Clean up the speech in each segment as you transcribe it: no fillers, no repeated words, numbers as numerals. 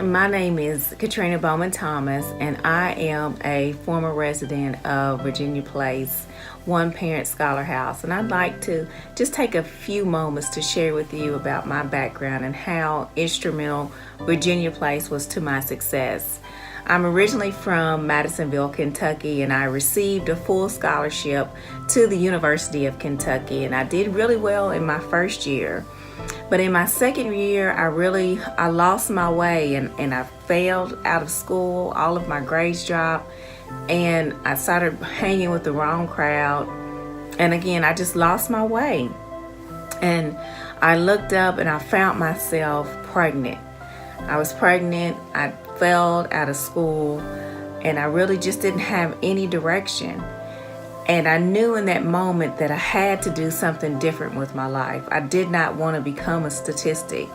My name is Catrena Bowman Thomas, and I am a former resident of Virginia Place, one parent scholar house. And I'd like to just take a few moments to share with you about my background and how instrumental Virginia Place was to my success. I'm originally from Madisonville, Kentucky, and I received a full scholarship to the University of Kentucky, and I did really well in my first year. But in my second year, I lost my way and I failed out of school. All of my grades dropped and I started hanging with the wrong crowd. And again, I just lost my way. And I looked up and I found myself pregnant. I was pregnant. I failed out of school and I really just didn't have any direction. And I knew in that moment that I had to do something different with my life. I did not want to become a statistic.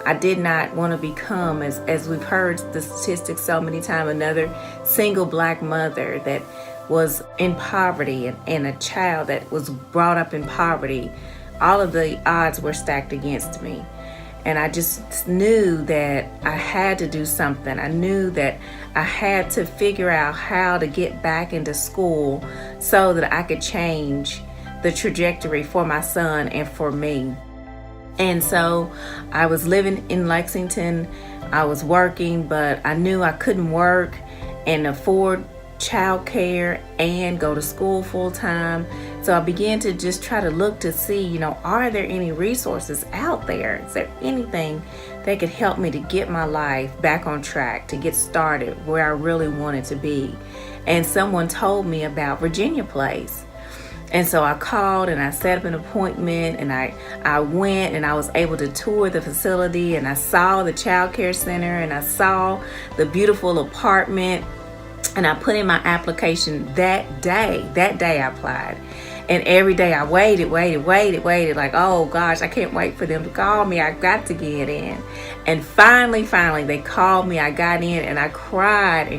I did not want to become, as we've heard the statistics so many times, another single black mother that was in poverty and a child that was brought up in poverty. All of the odds were stacked against me. And I just knew that I had to do something. I knew that I had to figure out how to get back into school so that I could change the trajectory for my son and for me. And so I was living in Lexington. I was working, but I knew I couldn't work and afford childcare and go to school full time. So I began to just try to look to see, are there any resources out there? Is there anything that could help me to get my life back on track, to get started where I really wanted to be? And someone told me about Virginia Place. And so I called and I set up an appointment and I went and I was able to tour the facility and I saw the child care center and I saw the beautiful apartment. And I put in my application that day. That day I applied. And every day I waited, like, oh gosh, I can't wait for them to call me. I got to get in. And finally, they called me. I got in and I cried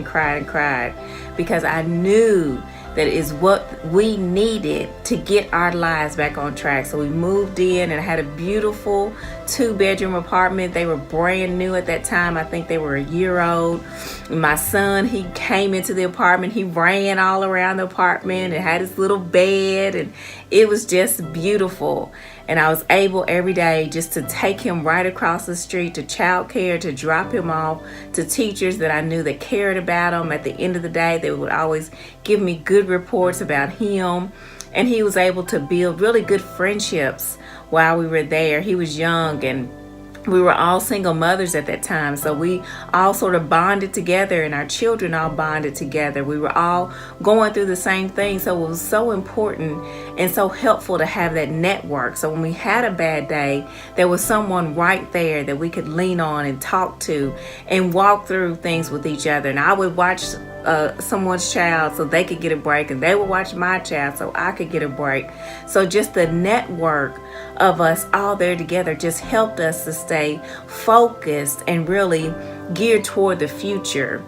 because I knew that it is what we needed to get our lives back on track. So we moved in and I had a beautiful 2-bedroom apartment. They were brand new at that time. I think they were a year old. My son, he came into the apartment. He ran all around the apartment and had his little bed and it was just beautiful. And I was able every day just to take him right across the street to childcare, to drop him off to teachers that I knew that cared about him. At the end of the day, they would always give me good reports about him. And he was able to build really good friendships while we were there. He was young and we were all single mothers at that time. So we all sort of bonded together and our children all bonded together. We were all going through the same thing. So it was so important and so helpful to have that network. So when we had a bad day, there was someone right there that we could lean on and talk to and walk through things with each other. And I would watch someone's child so they could get a break, and they would watch my child so I could get a break. So just the network of us all there together just helped us to stay focused and really geared toward the future.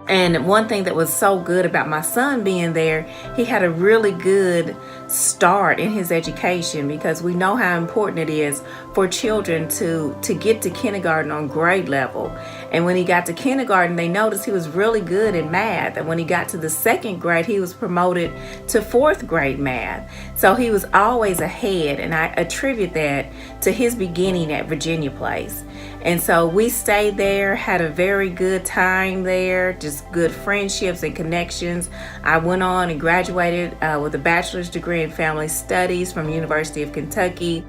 And one thing that was so good about my son being there, he had a really good start in his education, because we know how important it is for children to get to kindergarten on grade level. And when he got to kindergarten, they noticed he was really good in math. And when he got to the 2nd grade, he was promoted to 4th grade math. So he was always ahead. And I attribute that to his beginning at Virginia Place. And so we stayed there, had a very good time there, just good friendships and connections. I went on and graduated with a bachelor's degree in family studies from the University of Kentucky.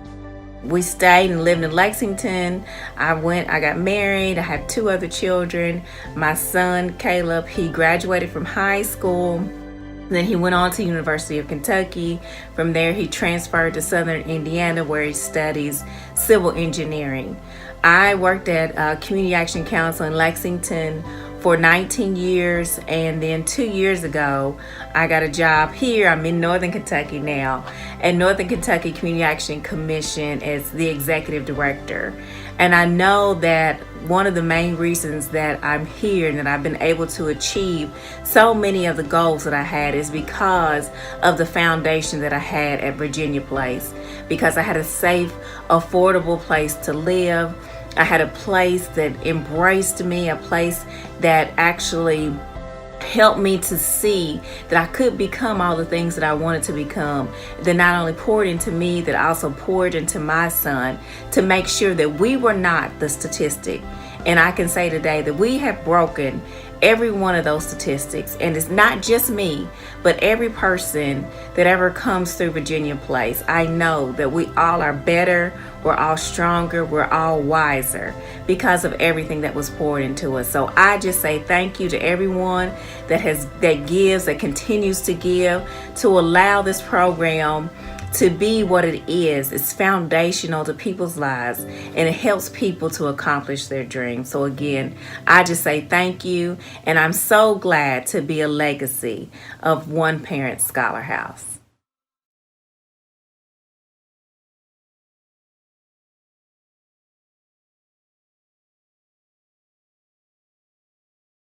We stayed and lived in Lexington. I got married. I had 2 other children. My son, Caleb, he graduated from high school. Then he went on to University of Kentucky. From there, he transferred to Southern Indiana, where he studies civil engineering. I worked at Community Action Council in Lexington for 19 years, and then 2 years ago I got a job here. I'm in Northern Kentucky now, at Northern Kentucky Community Action Commission as the executive director. And I know that one of the main reasons that I'm here and that I've been able to achieve so many of the goals that I had is because of the foundation that I had at Virginia Place, because I had a safe, affordable place to live. I had a place that embraced me, a place that actually helped me to see that I could become all the things that I wanted to become. That not only poured into me, that also poured into my son to make sure that we were not the statistic. And I can say today that we have broken every one of those statistics. And it's not just me, but every person that ever comes through Virginia Place. I know that we all are better, we're all stronger, we're all wiser because of everything that was poured into us. So I just say thank you to everyone that gives, that continues to give, to allow this program to be what it is. It's foundational to people's lives, and it helps people to accomplish their dreams. So again, I just say thank you, and I'm so glad to be a legacy of One Parent Scholar House.